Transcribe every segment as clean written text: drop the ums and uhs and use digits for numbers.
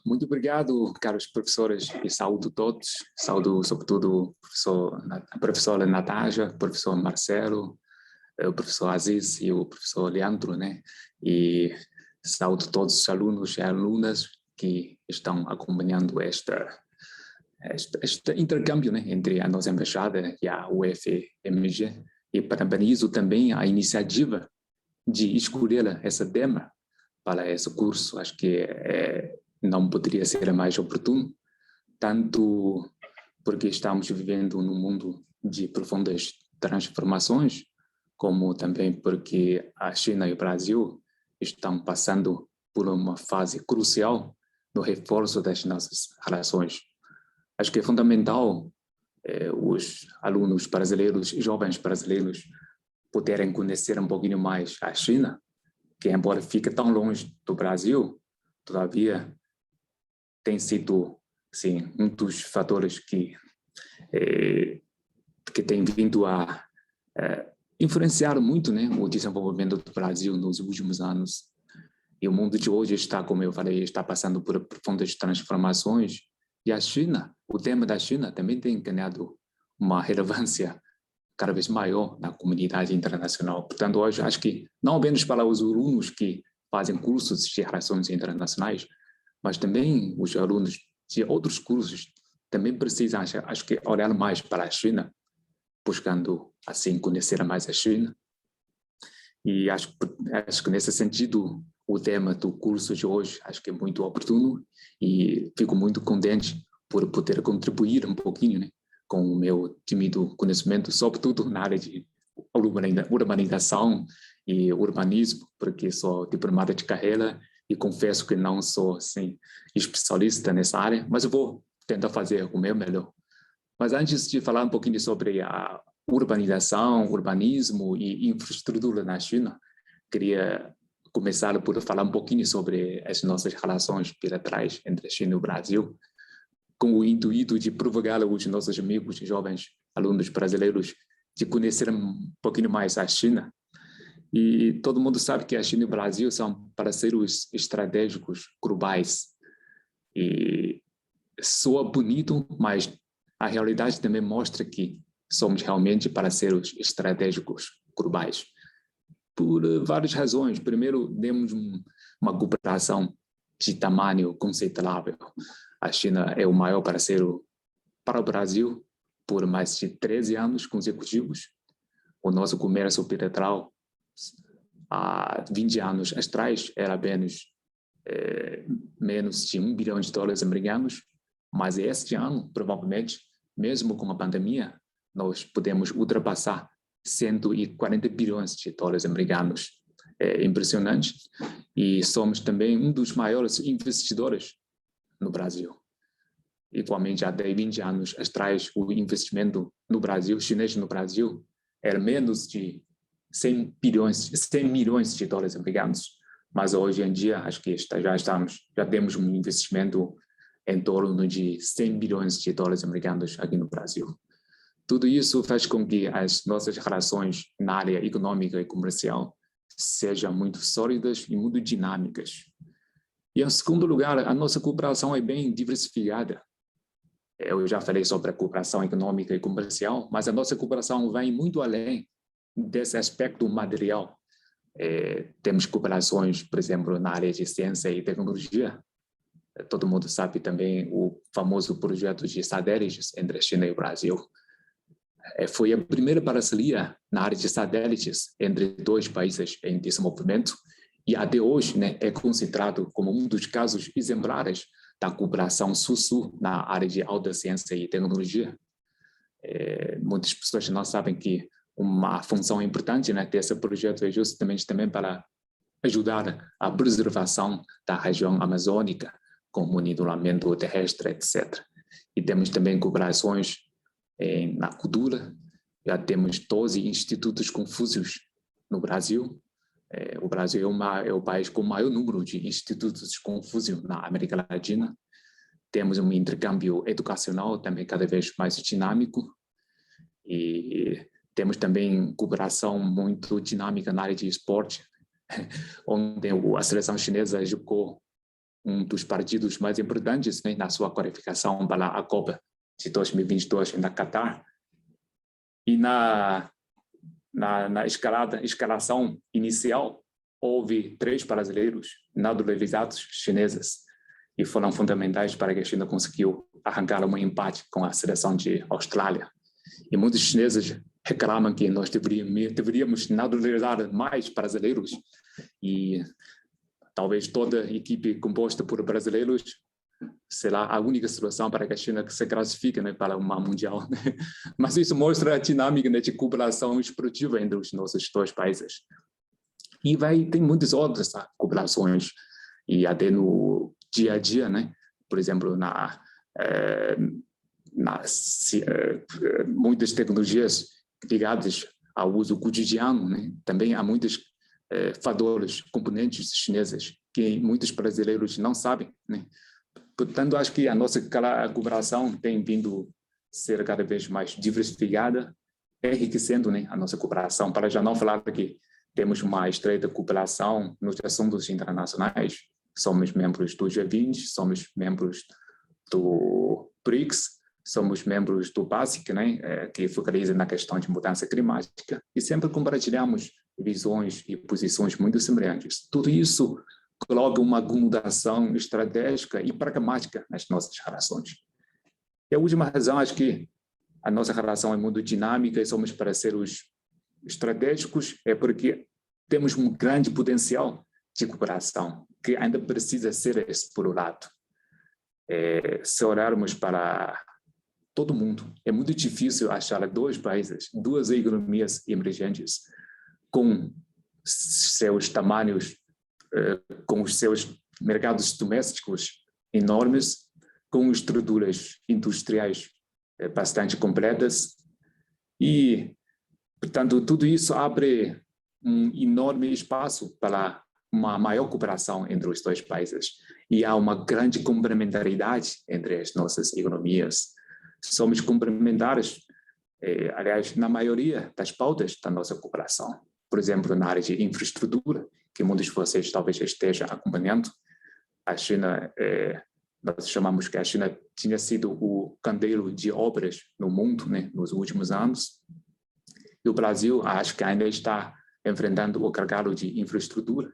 Muito obrigado, caros professores, e saúdo todos. Saúdo, sobretudo, a professora Natasha, o professor Marcelo, o professor Aziz e o professor Leandro, né? E saúdo todos os alunos e alunas que estão acompanhando este intercâmbio, né, entre a nossa embaixada e a UFMG. E parabenizo também a iniciativa de escolher esse tema para esse curso. Acho que não poderia ser mais oportuno, tanto porque estamos vivendo num mundo de profundas transformações, como também porque a China e o Brasil estão passando por uma fase crucial no reforço das nossas relações. Acho que é fundamental os alunos brasileiros e jovens brasileiros poderem conhecer um pouquinho mais a China, que embora fique tão longe do Brasil, todavia tem sido, sim, um dos fatores que tem vindo a influenciar muito, né, o desenvolvimento do Brasil nos últimos anos. E o mundo de hoje está, como eu falei, está passando por profundas transformações. E a China, o tema da China também tem ganhado uma relevância cada vez maior na comunidade internacional. Portanto, hoje acho que não apenas para os alunos que fazem cursos de relações internacionais, mas também os alunos de outros cursos também precisam, acho que, olhar mais para a China, buscando, assim, conhecer mais a China. E acho que nesse sentido, o tema do curso de hoje acho que é muito oportuno e fico muito contente por poder contribuir um pouquinho, né, com o meu tímido conhecimento, sobretudo na área de urbanização e urbanismo, porque sou diplomata de carreira e confesso que não sou, assim, especialista nessa área, mas eu vou tentar fazer o meu melhor. Mas antes de falar um pouquinho sobre a urbanização, urbanismo e infraestrutura na China, queria começar por falar um pouquinho sobre as nossas relações bilaterais entre a China e o Brasil, com o intuito de provocar os nossos amigos e jovens alunos brasileiros de conhecer um pouquinho mais a China. E todo mundo sabe que a China e o Brasil são parceiros estratégicos globais. E soa bonito, mas a realidade também mostra que somos realmente parceiros estratégicos globais. Por várias razões. Primeiro, temos uma cooperação de tamanho considerável. A China é o maior parceiro para o Brasil por mais de 13 anos consecutivos. O nosso comércio bilateral, há 20 anos atrás, era apenas menos de US$ 1 bilhão, mas este ano, provavelmente, mesmo com a pandemia, nós podemos ultrapassar US$ 140 bilhões. É impressionante. E somos também um dos maiores investidores no Brasil. Igualmente, há 20 anos atrás, o investimento no Brasil, chinês no Brasil, era menos de 100 milhões de dólares americanos. Mas hoje em dia, acho que já temos um investimento em torno de 100 bilhões de dólares americanos aqui no Brasil. Tudo isso faz com que as nossas relações na área econômica e comercial sejam muito sólidas e muito dinâmicas. E, em segundo lugar, a nossa cooperação é bem diversificada. Eu já falei sobre a cooperação econômica e comercial, mas a nossa cooperação vai muito além desse aspecto material. Temos cooperações, por exemplo, na área de ciência e tecnologia. Todo mundo sabe também o famoso projeto de satélites entre a China e o Brasil. Foi a primeira parceria na área de satélites entre dois países em desenvolvimento e até hoje, né, é considerado como um dos casos exemplares da cooperação sul-sul na área de alta ciência e tecnologia. Muitas pessoas não sabem que uma função importante, né, desse projeto é justamente também para ajudar a preservação da região amazônica, com monitoramento terrestre, etc. E temos também cooperações na cultura. Já temos 12 institutos Confúcios no Brasil. O Brasil é o país com o maior número de institutos Confúcio na América Latina. Temos um intercâmbio educacional também cada vez mais dinâmico. E temos também cooperação muito dinâmica na área de esporte, onde a seleção chinesa jogou um dos partidos mais importantes, né, na sua qualificação para a Copa de 2022 na Catar. E na escalação inicial, houve 3 brasileiros naturalizados chineses e foram fundamentais para que a China conseguiu arrancar um empate com a seleção de Austrália. E muitos chineses reclamam que nós deveríamos naturalizar mais brasileiros e talvez toda a equipe composta por brasileiros será a única solução para que a China se classifique, né, para uma mundial. Né? Mas isso mostra a dinâmica, né, de cooperação esportiva entre os nossos 2 países. E tem muitas outras cooperações, e até no dia a dia, né? Por exemplo, muitas tecnologias ligadas ao uso cotidiano, né? Também há muitos fatores, componentes chineses que muitos brasileiros não sabem, né? Portanto, acho que a nossa cooperação tem vindo a ser cada vez mais diversificada, enriquecendo, né, a nossa cooperação, para já não falar que temos uma estreita cooperação nos assuntos internacionais. Somos membros do G20, somos membros do BRICS, somos membros do BASIC, né, que focaliza na questão de mudança climática, e sempre compartilhamos visões e posições muito semelhantes. Tudo isso coloca uma acomodação estratégica e pragmática nas nossas relações. E a última razão, acho que a nossa relação é muito dinâmica e somos parceiros estratégicos, é porque temos um grande potencial de cooperação que ainda precisa ser explorado. Se olharmos para todo mundo, é muito difícil achar 2 países, 2 economias emergentes com seus tamanhos, com os seus mercados domésticos enormes, com estruturas industriais bastante completas e, portanto, tudo isso abre um enorme espaço para uma maior cooperação entre os 2 países e há uma grande complementaridade entre as nossas economias. Somos complementares, aliás, na maioria das pautas da nossa cooperação. Por exemplo, na área de infraestrutura, que muitos de vocês talvez estejam acompanhando, a China, nós chamamos que a China tinha sido o candeeiro de obras no mundo, né, nos últimos anos, e o Brasil acho que ainda está enfrentando o gargalo de infraestrutura.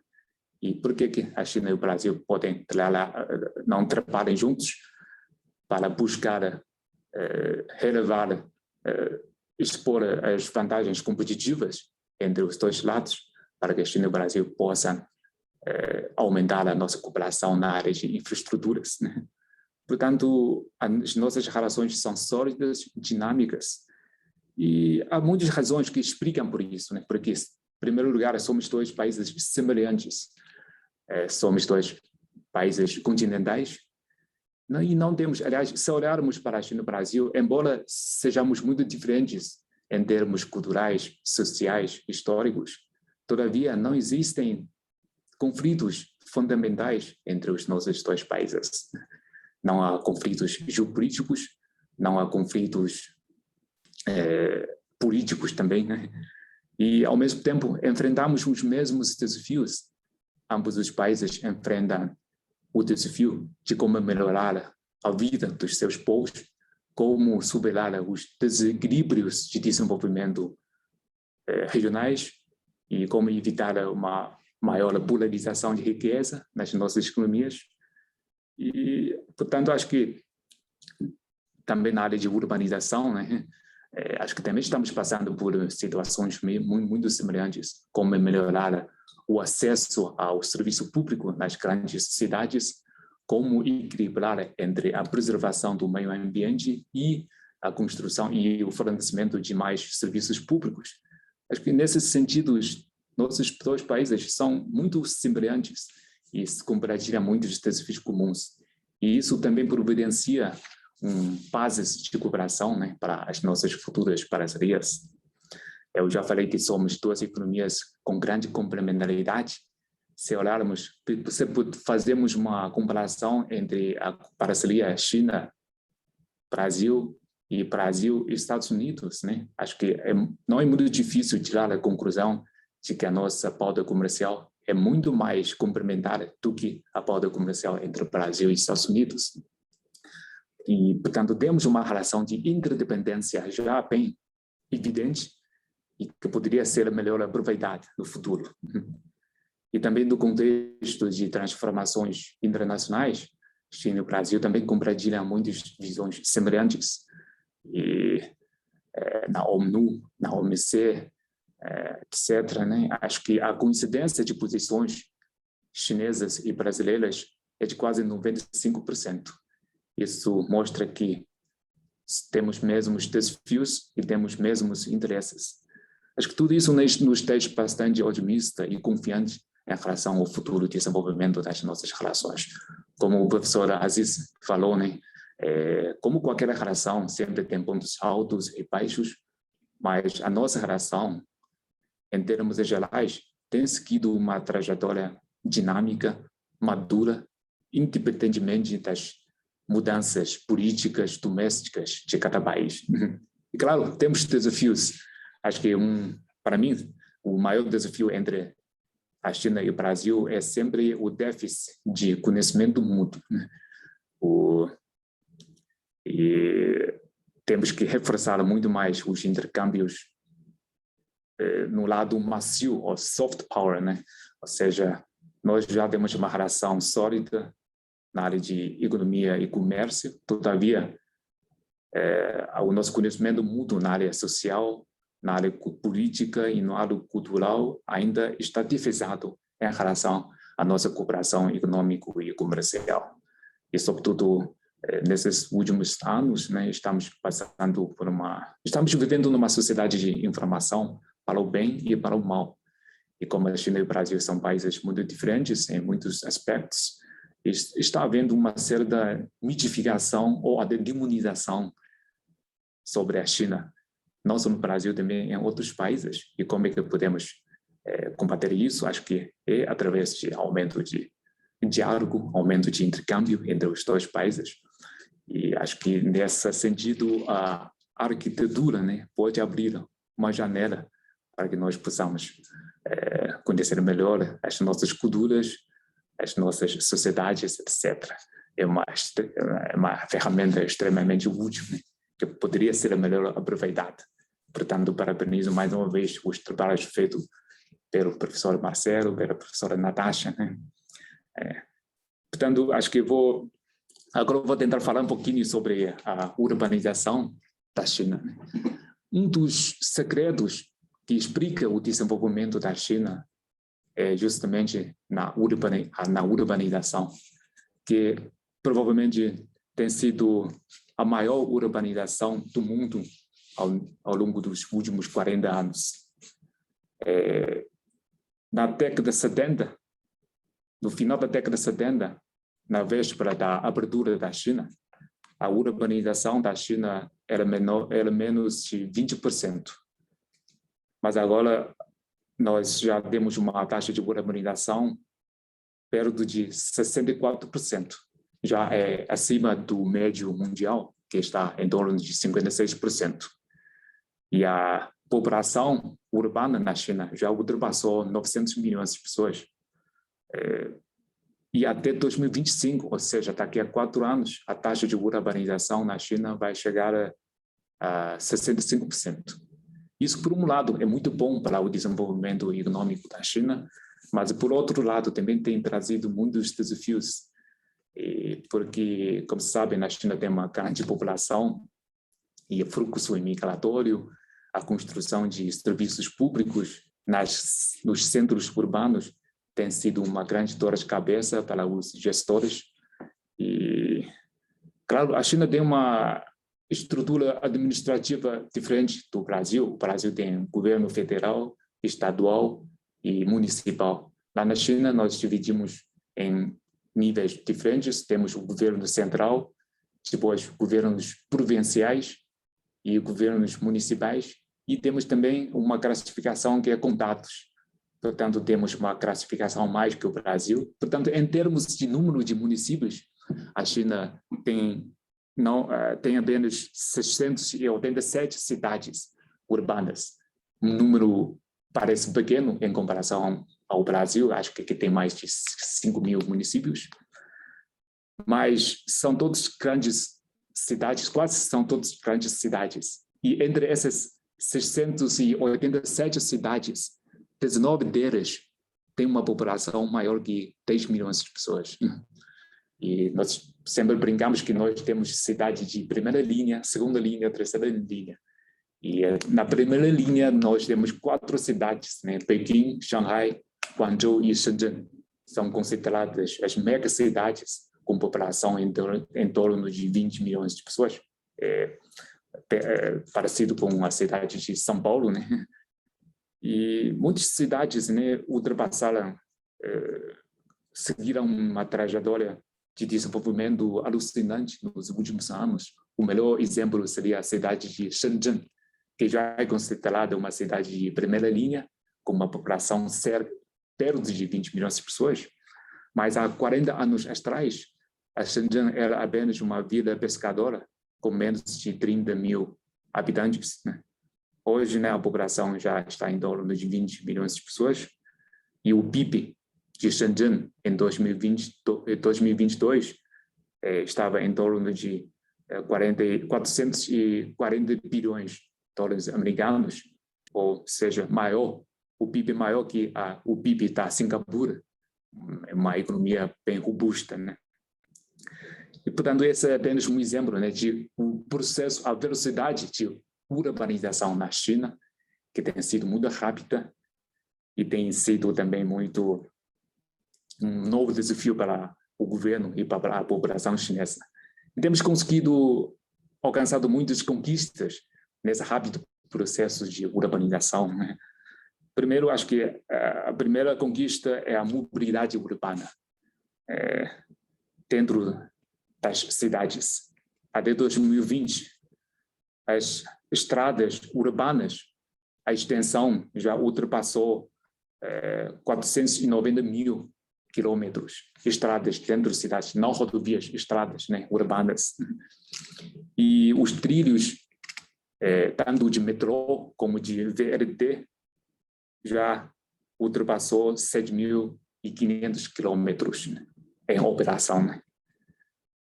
E por que a China e o Brasil podem não trabalharem juntos para buscar relevar, expor as vantagens competitivas entre os 2 lados, para que a China e o Brasil possam aumentar a nossa cooperação na área de infraestruturas, né? Portanto, as nossas relações são sólidas, dinâmicas, e há muitas razões que explicam por isso, né? Porque, em primeiro lugar, somos 2 países semelhantes, somos 2 países continentais, e não temos, aliás, se olharmos para a China e o Brasil, embora sejamos muito diferentes em termos culturais, sociais, históricos, todavia não existem conflitos fundamentais entre os nossos 2 países. Não há conflitos geopolíticos, não há conflitos políticos também, né? E, ao mesmo tempo, enfrentamos os mesmos desafios. Ambos os países enfrentam o desafio de como melhorar a vida dos seus povos, como superar os desequilíbrios de desenvolvimento regionais e como evitar uma maior polarização de riqueza nas nossas economias. E, portanto, acho que também na área de urbanização, né, acho que também estamos passando por situações muito semelhantes, como melhorar o acesso ao serviço público nas grandes cidades, como equilibrar entre a preservação do meio ambiente e a construção e o fornecimento de mais serviços públicos. Acho que, nesse sentido, nossos 2 países são muito semelhantes e se compartilham muitos desafios comuns. E isso também providencia bases de cooperação, né, para as nossas futuras parcerias. Eu já falei que somos 2 economias com grande complementaridade. Se olharmos, fazemos uma comparação entre a parceria China-Brasil e Brasil e Estados Unidos, né? Acho que não é muito difícil tirar a conclusão de que a nossa pauta comercial é muito mais complementar do que a pauta comercial entre o Brasil e os Estados Unidos. E, portanto, temos uma relação de interdependência já bem evidente e que poderia ser melhor aproveitada no futuro. E também no contexto de transformações internacionais, China e o Brasil também compartilham muitas visões semelhantes. E na ONU, na OMC, etc., né? Acho que a coincidência de posições chinesas e brasileiras é de quase 95%. Isso mostra que temos mesmos desafios e temos mesmos interesses. Acho que tudo isso nos deixa bastante otimista e confiante em relação ao futuro desenvolvimento das nossas relações. Como o professor Aziz falou, né? Como qualquer relação sempre tem pontos altos e baixos, mas a nossa relação, em termos gerais, tem seguido uma trajetória dinâmica, madura, independentemente das mudanças políticas domésticas de cada país. E, claro, temos desafios. Acho que, para mim, o maior desafio entre a China e o Brasil é sempre o déficit de conhecimento mútuo. E temos que reforçar muito mais os intercâmbios no lado macio, ou soft power, né? Ou seja, nós já temos uma relação sólida na área de economia e comércio, todavia, o nosso conhecimento mútuo na área social, na área política e no lado cultural ainda está defasado em relação à nossa cooperação econômica e comercial. E, sobretudo, nesses últimos anos, né, estamos vivendo numa sociedade de informação para o bem e para o mal. E como a China e o Brasil são países muito diferentes em muitos aspectos, está havendo uma certa mitificação ou até demonização sobre a China, não só no Brasil, também em outros países. E como é que podemos combater isso? Acho que é através de aumento de diálogo, aumento de intercâmbio entre os dois países. E acho que, nesse sentido, a arquitetura, né, pode abrir uma janela para que nós possamos conhecer melhor as nossas culturas, as nossas sociedades, etc. É uma ferramenta extremamente útil, né, que poderia ser melhor aproveitada. Portanto, parabenizo mais uma vez os trabalhos feitos pelo professor Marcelo, pela professora Natasha, né? Portanto, acho que agora vou tentar falar um pouquinho sobre a urbanização da China. Um dos segredos que explica o desenvolvimento da China é justamente na urbanização, que provavelmente tem sido a maior urbanização do mundo ao longo dos últimos 40 anos. Na década de 70, no final da década de 70, na véspera da abertura da China, a urbanização da China era menos de 20%. Mas agora nós já temos uma taxa de urbanização perto de 64%. Já é acima do médio mundial, que está em torno de 56%. E a população urbana na China já ultrapassou 900 milhões de pessoas. E até 2025, ou seja, daqui a 4 anos, a taxa de urbanização na China vai chegar a 65%. Isso, por um lado, é muito bom para o desenvolvimento econômico da China, mas, por outro lado, também tem trazido muitos desafios, porque, como se sabe, na China tem uma grande população e fluxo imigratório, a construção de serviços públicos nos centros urbanos tem sido uma grande dor de cabeça para os gestores. E, claro, a China tem uma estrutura administrativa diferente do Brasil. O Brasil tem governo federal, estadual e municipal. Lá na China, nós dividimos em níveis diferentes. Temos o governo central, depois governos provinciais e governos municipais. E temos também uma classificação que é condados. Portanto, temos uma classificação mais que o Brasil. Portanto, em termos de número de municípios, a China tem apenas 687 cidades urbanas. Um número parece pequeno em comparação ao Brasil, acho que tem mais de 5.000 municípios, mas são todas grandes cidades, quase são todas grandes cidades. E entre essas 687 cidades, 19 delas têm uma população maior que 10 milhões de pessoas. E nós sempre brincamos que nós temos cidades de primeira linha, segunda linha, terceira linha. E na primeira linha nós temos 4 cidades, né? Pequim, Shanghai, Guangzhou e Shenzhen. São consideradas as megacidades com população em torno de 20 milhões de pessoas. Parecido com a cidade de São Paulo, né? E muitas cidades, né, ultrapassaram, seguiram uma trajetória de desenvolvimento alucinante nos últimos anos. O melhor exemplo seria a cidade de Shenzhen, que já é considerada uma cidade de primeira linha, com uma população perto de 20 milhões de pessoas. Mas há 40 anos atrás, a Shenzhen era apenas uma vila pescadora, com menos de 30 mil habitantes, né? Hoje, né, a população já está em torno de 20 milhões de pessoas, e o PIB de Shenzhen em 2022 estava em torno de 440 bilhões de dólares americanos, ou seja, maior, o PIB maior que o PIB da Singapura, uma economia bem robusta, né? E, portanto, esse é apenas um exemplo, né, de um processo, a velocidade de urbanização na China, que tem sido muito rápida e tem sido também muito um novo desafio para o governo e para a população chinesa. E temos conseguido alcançar muitas conquistas nesse rápido processo de urbanização, né? Primeiro, acho que a primeira conquista é a mobilidade urbana dentro das cidades. Até 2020, as estradas urbanas, a extensão já ultrapassou 490 mil quilômetros, estradas dentro de cidades, não rodovias, estradas, né, urbanas. E os trilhos, tanto de metrô como de VRT, já ultrapassou 7.500 quilômetros, né, em operação, né?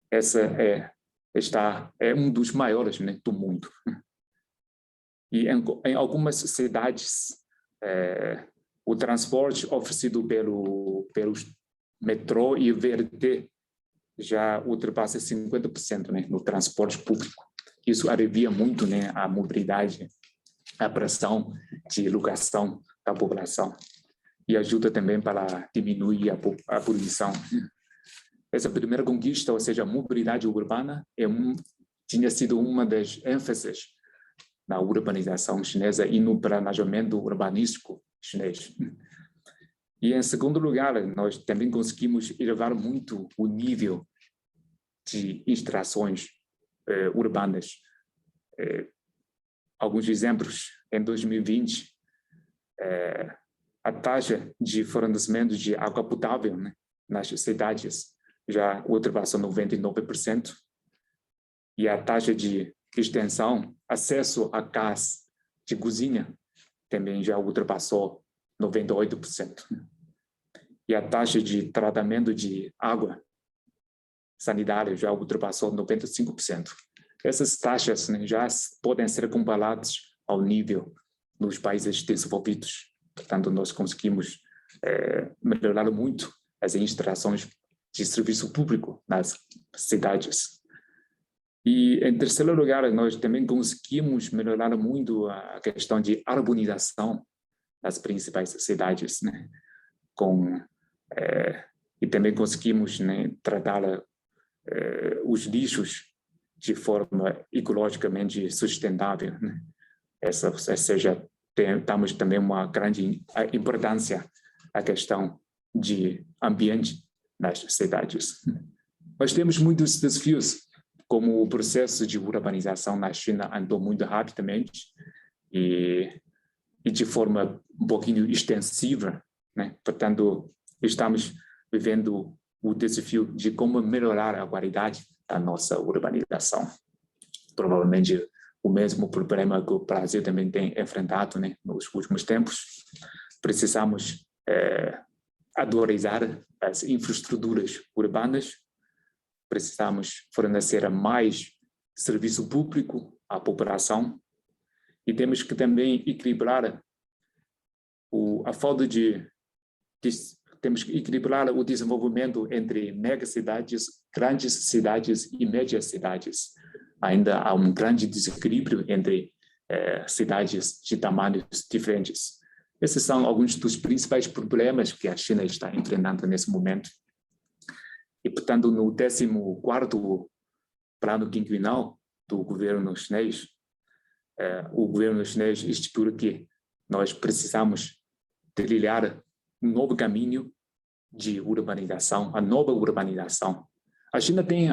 Essa é um dos maiores, né, do mundo. E em algumas cidades, o transporte oferecido pelos metrô e VRT já ultrapassa 50%, né, no transporte público. Isso alivia muito, né, a mobilidade, a pressão de locação da população e ajuda também para diminuir a poluição. Essa primeira conquista, ou seja, a mobilidade urbana, tinha sido uma das ênfases na urbanização chinesa e no planejamento urbanístico chinês. E, em segundo lugar, nós também conseguimos elevar muito o nível de instalações urbanas. Alguns exemplos: em 2020, a taxa de fornecimento de água potável, né, nas cidades já ultrapassou 99%, e a taxa de extensão, acesso a gás de cozinha, também já ultrapassou 98%. E a taxa de tratamento de água sanitária já ultrapassou 95%. Essas taxas, né, já podem ser comparadas ao nível dos países desenvolvidos. Portanto, nós conseguimos melhorar muito as instalações de serviço público nas cidades. E, em terceiro lugar, nós também conseguimos melhorar muito a questão de urbanização das principais cidades, né? E também conseguimos, né, tratar os lixos de forma ecologicamente sustentável, né? Damos também uma grande importância à questão de ambiente nas cidades. Nós temos muitos desafios, como o processo de urbanização na China andou muito rapidamente e de forma um pouquinho extensiva, né? Portanto, estamos vivendo o desafio de como melhorar a qualidade da nossa urbanização. Provavelmente o mesmo problema que o Brasil também tem enfrentado, né, nos últimos tempos. Precisamos adorizar as infraestruturas urbanas, precisamos fornecer mais serviço público à população e temos que também equilibrar temos que equilibrar o desenvolvimento entre megacidades, grandes cidades e médias cidades. Ainda há um grande desequilíbrio entre cidades de tamanhos diferentes. Esses são alguns dos principais problemas que a China está enfrentando nesse momento. E, portanto, no 14º plano quinquenal do governo chinês, o governo chinês estipula que nós precisamos trilhar um novo caminho de urbanização, a nova urbanização. A China tem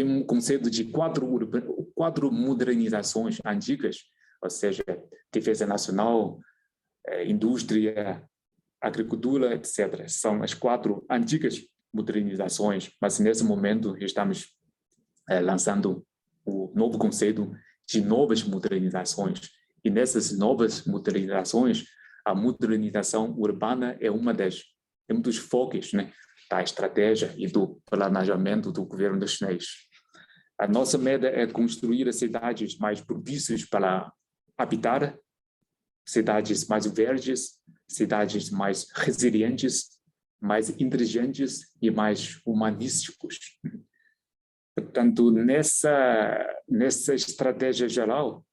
um conceito de quatro modernizações antigas, ou seja, defesa nacional, indústria, agricultura, etc. São as 4 antigas modernizações, mas nesse momento estamos lançando o novo conceito de novas modernizações. E nessas novas modernizações, a modernização urbana é um dos focos, né, da estratégia e do planejamento do governo chinês. A nossa meta é construir cidades mais propícias para habitar, cidades mais verdes, cidades mais resilientes, mais inteligentes e mais humanísticos. Portanto, nessa estratégia geral,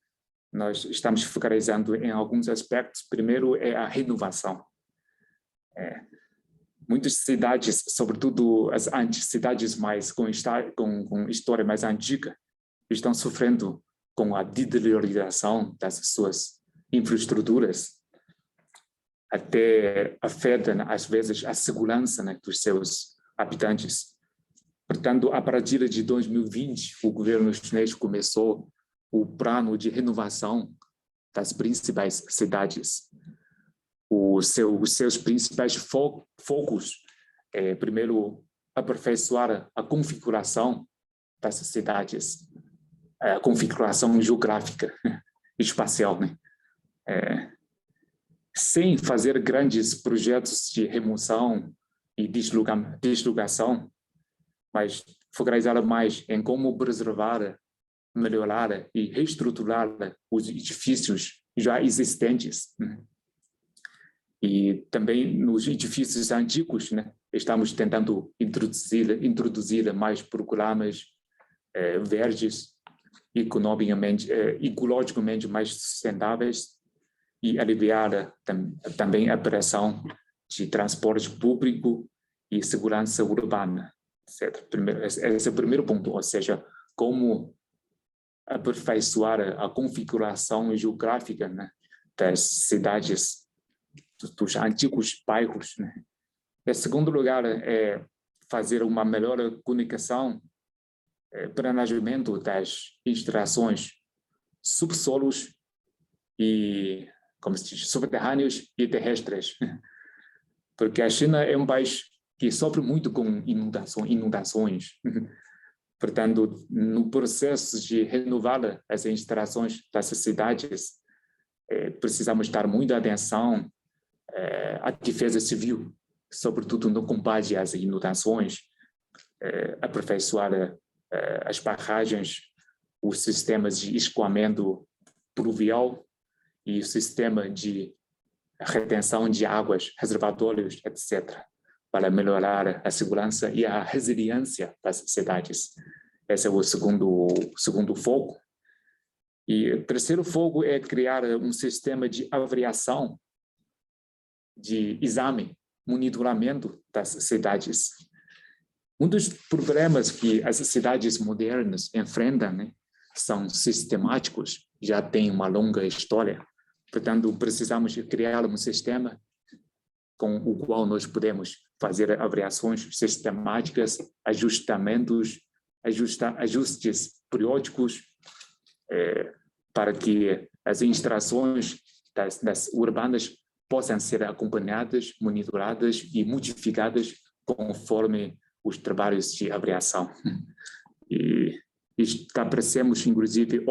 nós estamos focalizando em alguns aspectos. Primeiro é a renovação. Muitas cidades, sobretudo as cidades com história mais antiga, estão sofrendo com a deterioração das suas infraestruturas, até afeta, às vezes, a segurança, né, dos seus habitantes. Portanto, a partir de 2020, o governo chinês começou o plano de renovação das principais cidades. Os seus principais focos é, primeiro, aperfeiçoar a configuração das cidades, a configuração geográfica e espacial, né? Sem fazer grandes projetos de remoção e deslocação, mas focalizar mais em como preservar, melhorar e reestruturar os edifícios já existentes, né? E também nos edifícios antigos, né, estamos tentando introduzir mais programas verdes, ecologicamente mais sustentáveis e aliviar também a pressão de transporte público e segurança urbana, etc. Esse é o primeiro ponto, ou seja, como aperfeiçoar a configuração geográfica, né, das cidades, dos antigos bairros, né. Em segundo lugar, é fazer uma melhor comunicação, planejamento das instalações, subsolos e, como se diz, subterrâneos e terrestres. Porque a China é um país que sofre muito com inundações. Portanto, no processo de renovar as instalações das cidades, precisamos dar muita atenção à defesa civil, sobretudo no combate às inundações, aperfeiçoar as barragens, os sistemas de escoamento pluvial e o sistema de retenção de águas, reservatórios, etc., para melhorar a segurança e a resiliência das cidades. Esse é o segundo foco. E o terceiro foco é criar um sistema de avaliação, de exame, monitoramento das cidades. Um dos problemas que as cidades modernas enfrentam, né, são sistemáticos, já têm uma longa história. Portanto, precisamos criar um sistema com o qual nós podemos fazer avaliações sistemáticas, ajustes periódicos, para que as instalações das urbanas possam ser acompanhadas, monitoradas e modificadas conforme os trabalhos de avaliação. E estabelecemos, inclusive,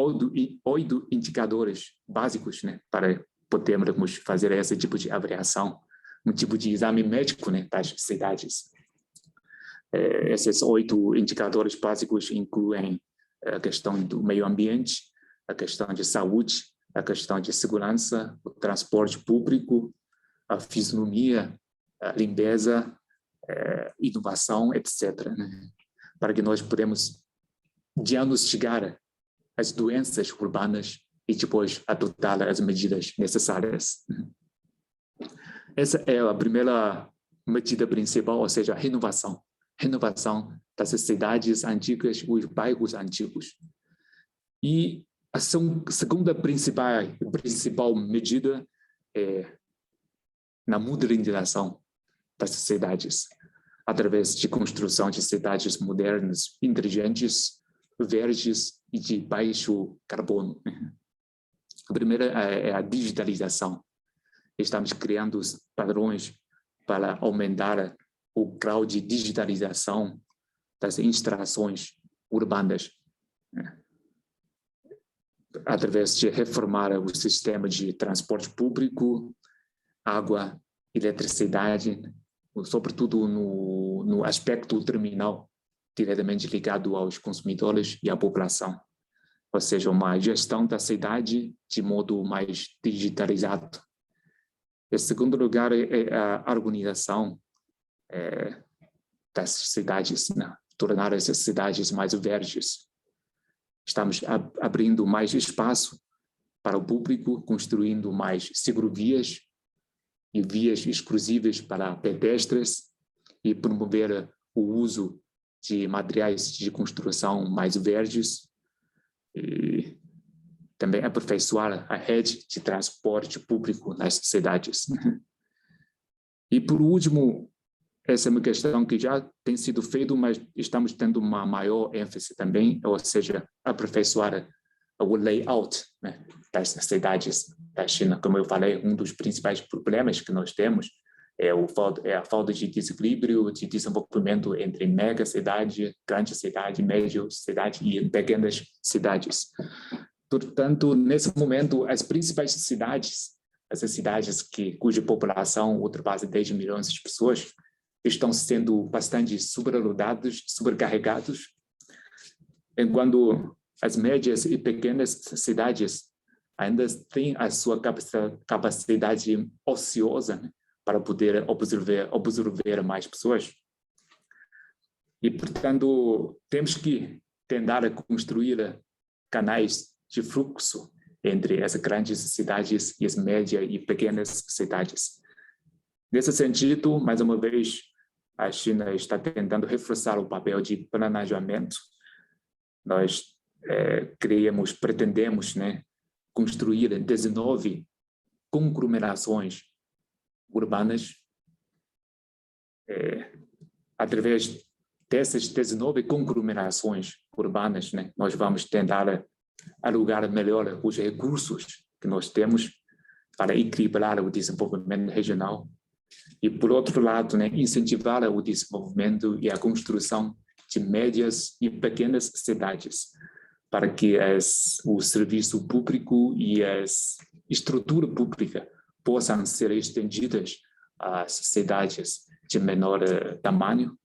8 indicadores básicos, né, para podemos fazer esse tipo de avaliação, um tipo de exame médico, né, das cidades. Esses 8 indicadores básicos incluem a questão do meio ambiente, a questão de saúde, a questão de segurança, o transporte público, a fisionomia, a limpeza, inovação, etc., né? Para que nós podemos diagnosticar as doenças urbanas e depois adotar as medidas necessárias. Essa é a primeira medida principal, ou seja, a renovação das cidades antigas, os bairros antigos. E a segunda principal medida é na modernização das cidades, através de construção de cidades modernas, inteligentes, verdes e de baixo carbono. A primeira é a digitalização. Estamos criando os padrões para aumentar o grau de digitalização das instalações urbanas, através de reformar o sistema de transporte público, água, eletricidade, sobretudo no aspecto terminal, diretamente ligado aos consumidores e à população. Ou seja, uma gestão da cidade de modo mais digitalizado. Em segundo lugar, é a organização das cidades, né? Tornar essas cidades mais verdes. Estamos abrindo mais espaço para o público, construindo mais ciclovias e vias exclusivas para pedestres e promover o uso de materiais de construção mais verdes e também aperfeiçoar a rede de transporte público nas cidades. E, por último, essa é uma questão que já tem sido feita, mas estamos tendo uma maior ênfase também, ou seja, aperfeiçoar o layout, né, das cidades da China. Como eu falei, um dos principais problemas que nós temos é a falta de desequilíbrio, de desenvolvimento entre mega cidade, grande cidade, média cidade e pequenas cidades. Portanto, nesse momento, as principais cidades, essas cidades cuja população ultrapassa 10 milhões de pessoas, estão sendo bastante sobrecarregados, enquanto as médias e pequenas cidades ainda têm a sua capacidade ociosa, né, para poder absorver mais pessoas. E, portanto, temos que tentar construir canais de fluxo entre as grandes cidades e as médias e pequenas cidades. Nesse sentido, mais uma vez, a China está tentando reforçar o papel de planejamento. Nós pretendemos, né, construir 19 conglomerações urbanas. Através dessas 19 conglomerações urbanas, né, nós vamos tentar alugar melhor os recursos que nós temos para equilibrar o desenvolvimento regional e, por outro lado, né, incentivar o desenvolvimento e a construção de médias e pequenas cidades para que o serviço público e a estrutura pública possam ser estendidas às cidades de menor tamanho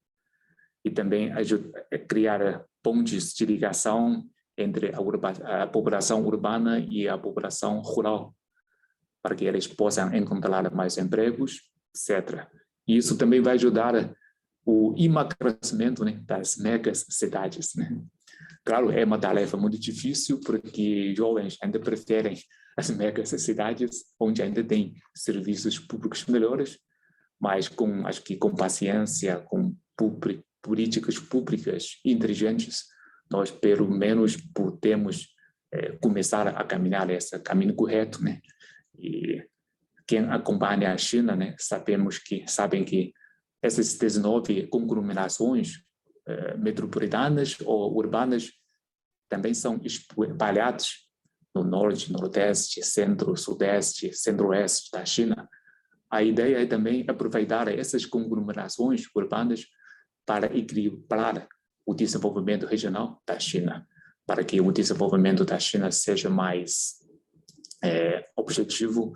e também criar pontes de ligação entre a população urbana e a população rural, para que eles possam encontrar mais empregos, etc. E isso também vai ajudar o emagrecimento, né, das megas cidades, né? Claro, é uma tarefa muito difícil, porque jovens ainda preferem as megas cidades, onde ainda tem serviços públicos melhores, mas acho que com paciência, com políticas públicas inteligentes, nós pelo menos podemos começar a caminhar esse caminho correto, né? E quem acompanha a China, né, sabem que essas 19 conglomerações metropolitanas ou urbanas também são espalhadas no norte, nordeste, centro, sudeste, centro-oeste da China. A ideia é também aproveitar essas conglomerações urbanas para equilibrar o desenvolvimento regional da China, para que o desenvolvimento da China seja mais objetivo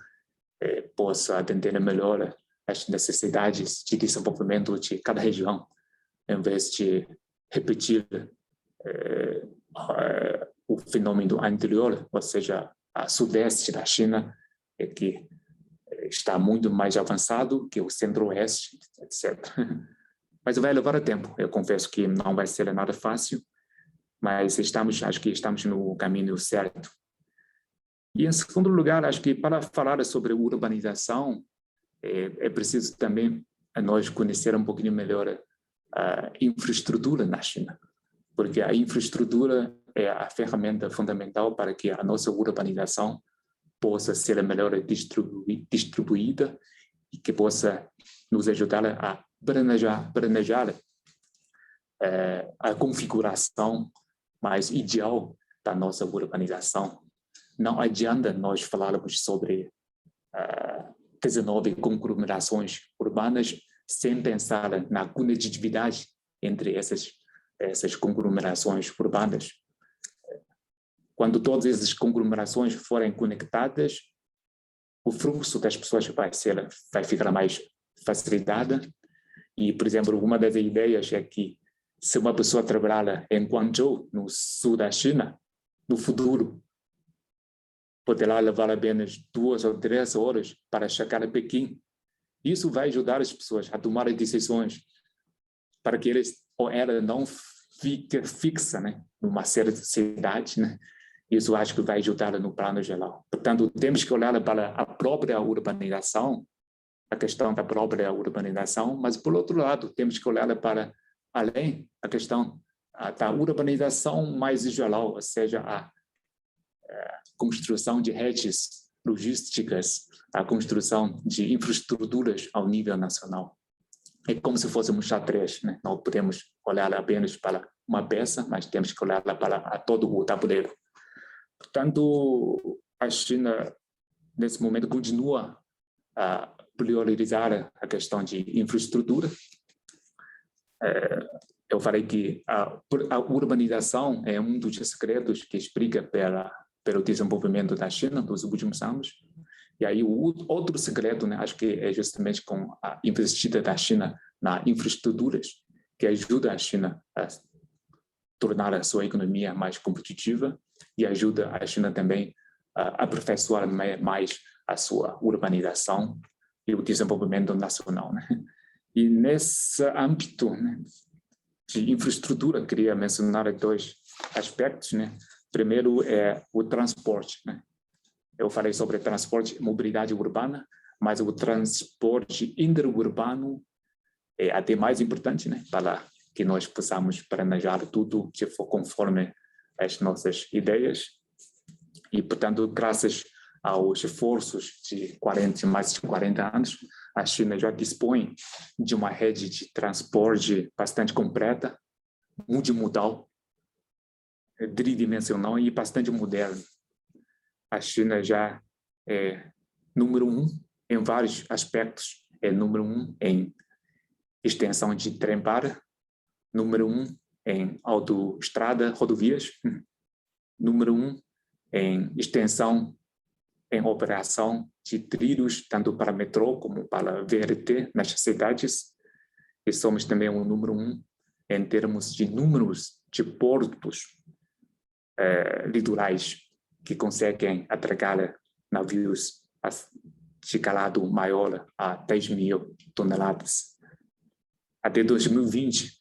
possa atender melhor as necessidades de desenvolvimento de cada região, em vez de repetir o fenômeno anterior, ou seja, a sudeste da China, que está muito mais avançado que o centro-oeste, etc. Mas vai levar tempo. Eu confesso que não vai ser nada fácil, mas acho que estamos no caminho certo. E, em segundo lugar, acho que para falar sobre urbanização, é preciso também nós conhecer um pouquinho melhor a infraestrutura na China, porque a infraestrutura é a ferramenta fundamental para que a nossa urbanização possa ser melhor distribuída e que possa nos ajudar a planejar a configuração mais ideal da nossa urbanização. Não adianta nós falarmos sobre 19 conglomerações urbanas sem pensar na conectividade entre essas conglomerações urbanas. Quando todas essas conglomerações forem conectadas, o fluxo das pessoas vai ficar mais facilitado. E, por exemplo, uma das ideias é que se uma pessoa trabalhar em Guangzhou, no sul da China, no futuro, poderá levar apenas 2 ou 3 horas para chegar a Pequim. Isso vai ajudar as pessoas a tomar decisões para que ela não fique fixa, né, numa certa cidade, né? Isso acho que vai ajudar no plano geral. Portanto, temos que olhar para a própria urbanização, a questão da própria urbanização, mas, por outro lado, temos que olhar para além a questão da urbanização mais geral, ou seja, a construção de redes logísticas, a construção de infraestruturas ao nível nacional. É como se fosse um xadrez, né? Não podemos olhar apenas para uma peça, mas temos que olhar para todo o tabuleiro. Portanto, a China, nesse momento, continua a priorizar a questão de infraestrutura. Eu falei que a urbanização é um dos segredos que explica pelo desenvolvimento da China nos últimos anos. E aí o outro segredo, né, acho que é justamente com a investida da China nas infraestruturas, que ajuda a China a tornar a sua economia mais competitiva e ajuda a China também a aperfeiçoar mais a sua urbanização e o desenvolvimento nacional, né? E nesse âmbito, né, de infraestrutura, queria mencionar 2 aspectos, né? Primeiro é o transporte, né? Eu falei sobre transporte e mobilidade urbana, mas o transporte interurbano é até mais importante, né? Para que nós possamos planejar tudo que for conforme as nossas ideias. E, portanto, graças aos esforços de mais de 40 anos, a China já dispõe de uma rede de transporte bastante completa, multimodal, tridimensional e bastante moderna. A China já é número 1 em vários aspectos, é número 1 em extensão de trem-bala, número 1 em autoestrada, rodovias, número 1 em extensão, em operação de trilhos, tanto para metrô como para VRT nas cidades, e somos também o número 1 em termos de números de portos litorais que conseguem atracar navios de calado maior a 10 mil toneladas. Até 2020,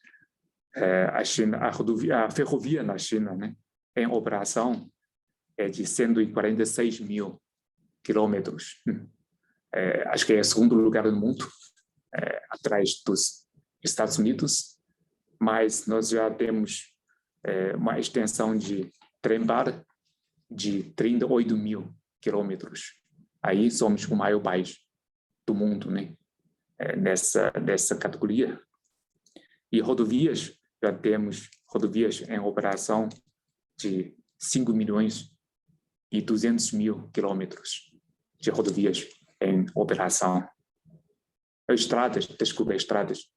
a ferrovia na China, né, em operação é de 146 mil quilômetros. Acho que é o segundo lugar do mundo, atrás dos Estados Unidos, mas nós já temos uma extensão de trem-bala de 38 mil quilômetros. Aí somos o maior país do mundo, né? Nessa categoria. E rodovias, já temos rodovias em operação de 5 milhões e 200 mil quilômetros de rodovias em operação. Estradas.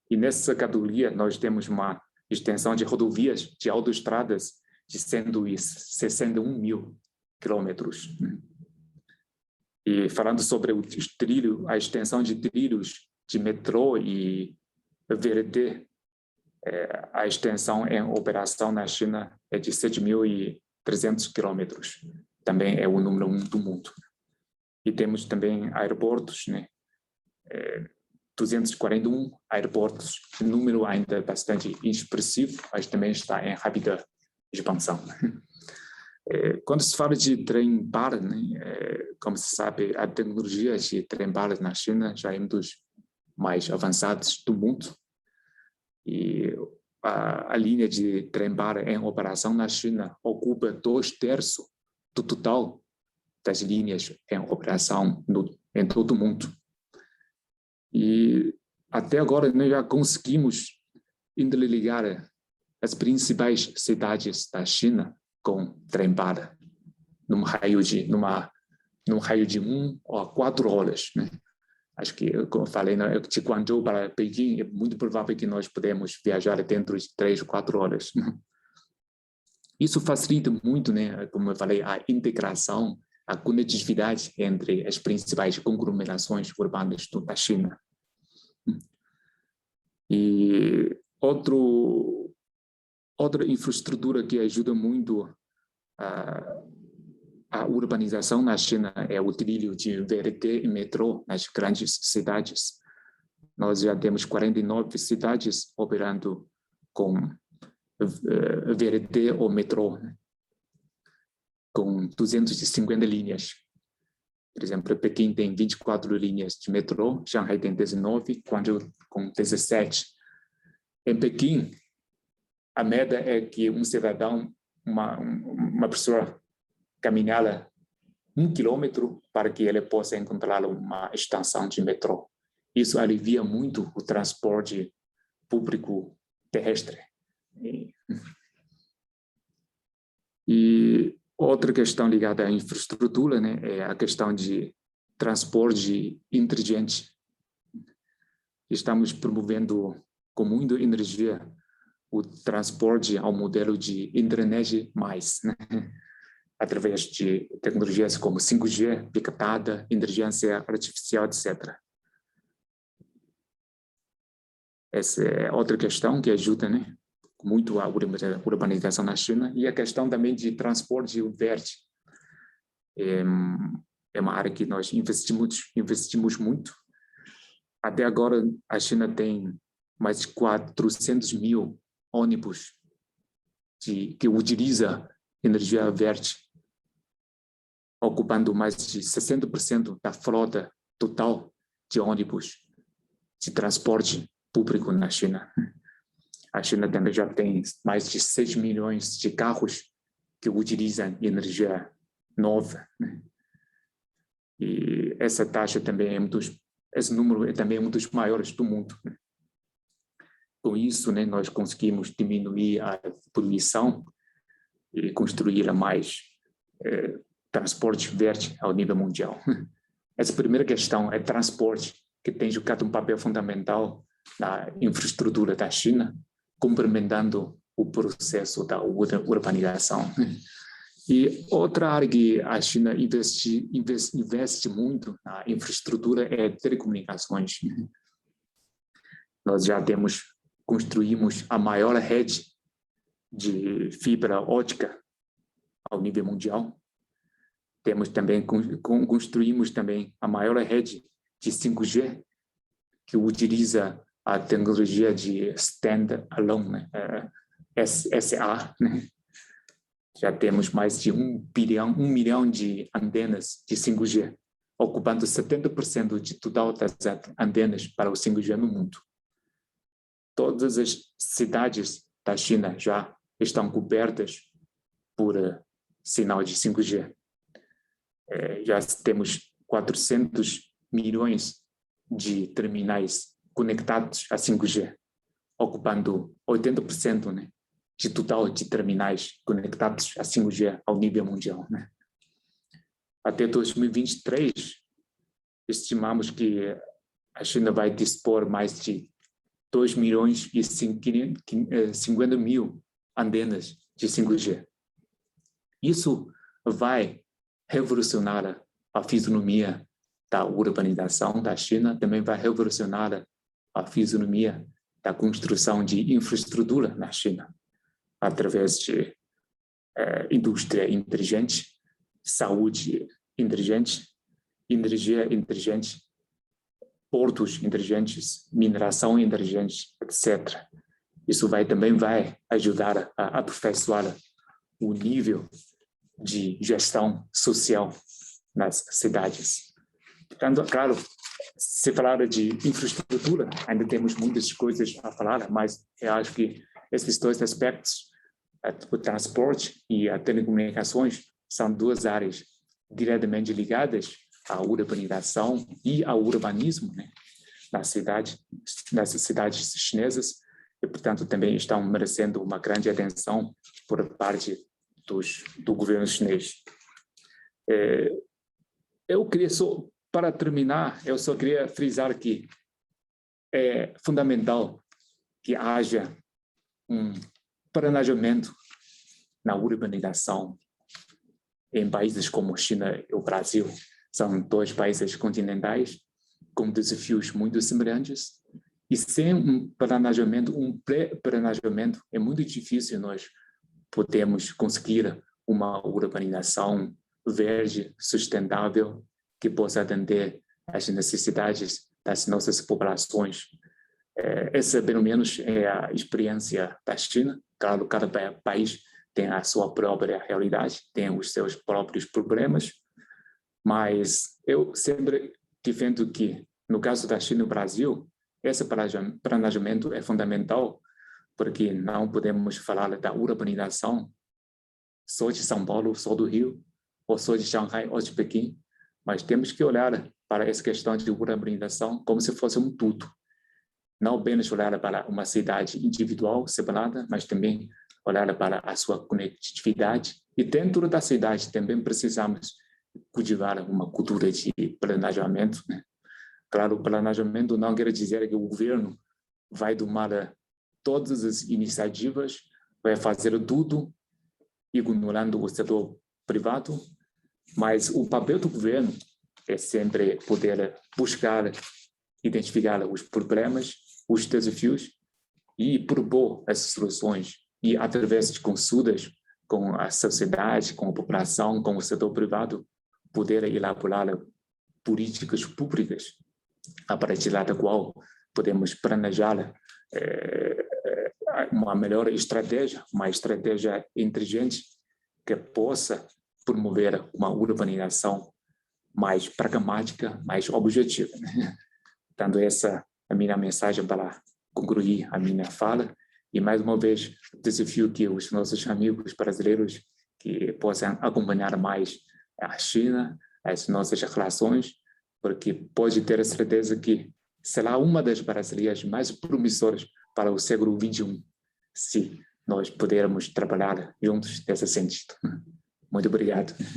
E nessa categoria nós temos uma extensão de rodovias de autoestradas de 161 mil quilômetros. E falando sobre os trilhos, a extensão de trilhos de metrô e VRT, a extensão em operação na China é de 7.300 quilômetros. Também é o número 1 do mundo. E temos também aeroportos, né? 241 aeroportos, número ainda bastante inexpressivo, mas também está em rápida expansão. Quando se fala de trem-bala, né, como se sabe, a tecnologia de trem-bala na China já é um dos mais avançados do mundo. E a linha de trem-bala em operação na China ocupa 2/3 do total das linhas em operação em todo o mundo. E até agora nós já conseguimos interligar as principais cidades da China com trem-bala num raio de 1 ou 4 horas, né? Acho que, como eu falei, de Guangzhou para Pequim, é muito provável que nós podemos viajar dentro de 3 ou 4 horas. Isso facilita muito, né, como eu falei, a integração, a conectividade entre as principais conglomerações urbanas da China. E outra infraestrutura que ajuda muito a urbanização na China é o trilho de VRT e metrô nas grandes cidades. Nós já temos 49 cidades operando com VRT ou metrô, né? Com 250 linhas. Por exemplo, Pequim tem 24 linhas de metrô, Shanghai tem 19, Guangzhou com 17. Em Pequim, a meta é que um cidadão, uma pessoa, caminhar 1 quilômetro para que ele possa encontrar uma estação de metrô. Isso alivia muito o transporte público terrestre. E outra questão ligada à infraestrutura, né, é a questão de transporte inteligente. Estamos promovendo com muita energia o transporte ao modelo de internet mais, né? Através de tecnologias como 5G, Big Data, inteligência artificial, etc. Essa é outra questão que ajuda, né, muito a urbanização na China. E a questão também de transporte verde. É uma área que nós investimos muito. Até agora, a China tem mais de 400 mil ônibus que utiliza energia verde, ocupando mais de 60% da frota total de ônibus de transporte público na China. A China também já tem mais de 6 milhões de carros que utilizam energia nova, né? E essa taxa também esse número é também um dos maiores do mundo, né? Com isso, né, nós conseguimos diminuir a poluição e construir mais transporte verde ao nível mundial. Essa primeira questão é transporte, que tem jogado um papel fundamental na infraestrutura da China, complementando o processo da urbanização. E outra área que a China investe muito na infraestrutura é telecomunicações. Nós já construímos a maior rede de fibra ótica ao nível mundial. Construímos também a maior rede de 5G, que utiliza a tecnologia de Stand-Alone, né? SA, né? Já temos mais de 1 milhão de antenas de 5G, ocupando 70% de total das antenas para o 5G no mundo. Todas as cidades da China já estão cobertas por sinal de 5G. Já temos 400 milhões de terminais conectados a 5G, ocupando 80%, né, de total de terminais conectados a 5G ao nível mundial, né? Até 2023, estimamos que a China vai dispor mais de 2 milhões e 50 mil antenas de 5G. Isso vai revolucionar a fisionomia da urbanização da China, também vai revolucionar a fisionomia da construção de infraestrutura na China, através de indústria inteligente, saúde inteligente, energia inteligente, portos inteligentes, mineração inteligente, etc. Isso também vai ajudar a aperfeiçoar o nível de gestão social nas cidades. Portanto, claro, se falar de infraestrutura, ainda temos muitas coisas a falar, mas eu acho que esses dois aspectos, o transporte e as telecomunicações, são duas áreas diretamente ligadas à urbanização e ao urbanismo, né, nas cidades chinesas, e, portanto, também estão merecendo uma grande atenção por parte do governo chinês. Eu queria só, para terminar, eu só queria frisar que é fundamental que haja um planejamento na urbanização em países como a China e o Brasil. São dois países continentais com desafios muito semelhantes, e sem um pré-planejamento, é muito difícil nós podemos conseguir uma urbanização verde, sustentável, que possa atender às necessidades das nossas populações. Essa, pelo menos, é a experiência da China. Claro, cada país tem a sua própria realidade, tem os seus próprios problemas, mas eu sempre defendo que, no caso da China e do Brasil, esse planejamento é fundamental, porque não podemos falar da urbanização só de São Paulo, só do Rio, ou só de Xangai, ou de Pequim, mas temos que olhar para essa questão de urbanização como se fosse um tudo. Não apenas olhar para uma cidade individual, separada, mas também olhar para a sua conectividade. E dentro da cidade também precisamos cultivar uma cultura de planejamento, né? Claro, o planejamento não quer dizer que o governo vai tomar todas as iniciativas, vai fazer tudo, ignorando o setor privado, mas o papel do governo é sempre poder buscar, identificar os problemas, os desafios e propor as soluções. E, através de consultas com a sociedade, com a população, com o setor privado, poder elaborar políticas públicas a partir da qual podemos planejar uma melhor estratégia, uma estratégia inteligente que possa promover uma urbanização mais pragmática, mais objetiva. Portanto, essa é a minha mensagem para concluir a minha fala. E, mais uma vez, desafio que os nossos amigos brasileiros que possam acompanhar mais a China, as nossas relações, porque pode ter a certeza que será uma das parcerias mais promissoras para o século XXI, se nós pudermos trabalhar juntos nesse sentido. Muito obrigado.